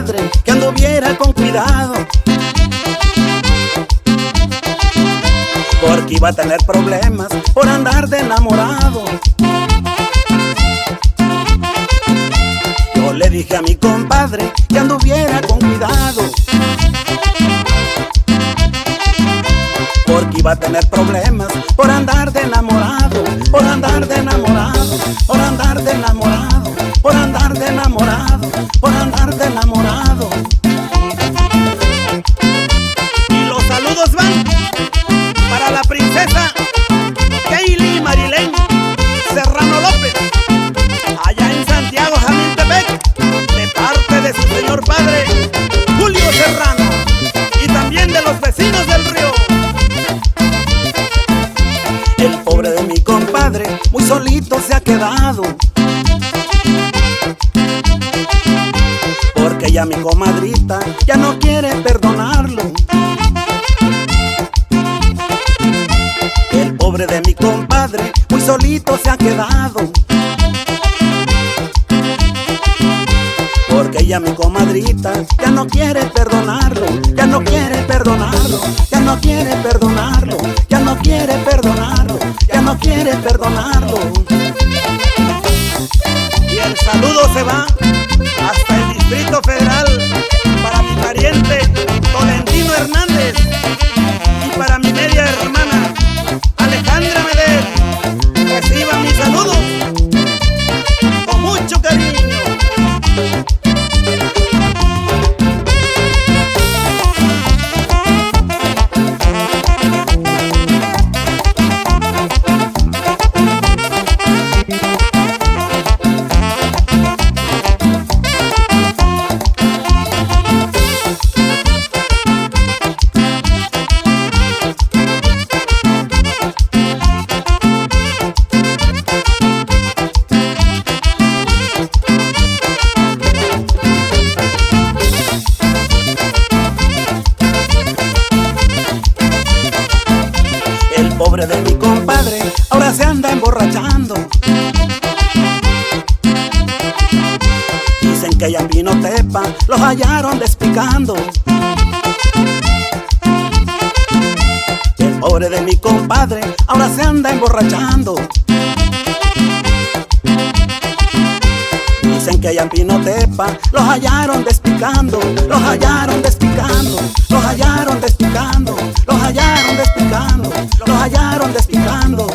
compadre que anduviera con cuidado, porque iba a tener problemas por andar de enamorado. Yo le dije a mi compadre que anduviera con cuidado, porque iba a tener problemas por andar de enamorado, por andar de enamorado, por andar de enamorado, por andar de enamorado, por andar de enamorado. Y los saludos van para la princesa Kaylee Marilén Serrano López, allá en Santiago Jamiltepec, de parte de su señor padre Julio Serrano, y también de los vecinos del río. El pobre de mi compadre muy solito se ha quedado, porque ya mi comadrita ya no quiere perdonarlo. El pobre de mi compadre muy solito se ha quedado, porque ya mi comadrita ya no quiere perdonarlo, ya no quiere perdonarlo, ya no quiere perdonarlo, ya no quiere perdonarlo, ya no quiere perdonarlo. Y el saludo se va hasta el Distrito Federal para mi pariente Tolentino Hernández y para mi media hermana Alejandra Medel. Reciba mi saludo con mucho cariño. El pobre de mi compadre ahora se anda emborrachando. Dicen que allá en Pinotepa los hallaron despicando. El pobre de mi compadre ahora se anda emborrachando. Dicen que allá en Pinotepa los hallaron despicando, los hallaron despicando, los hallaron despicando, los hallaron despicando, los hallaron despicando.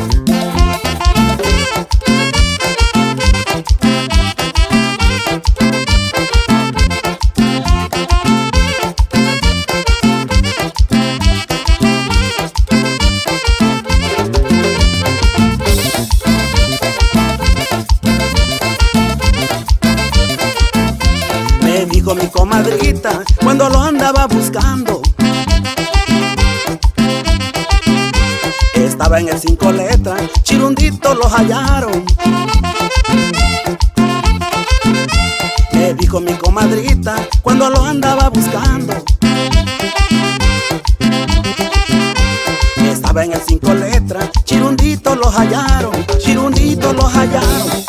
Me dijo mi comadrita cuando lo andaba buscando, estaba en el 5 letras, Chirundito lo hallaron. Me dijo mi comadrita cuando lo andaba buscando, estaba en el 5 letras, Chirundito lo hallaron, Chirundito lo hallaron.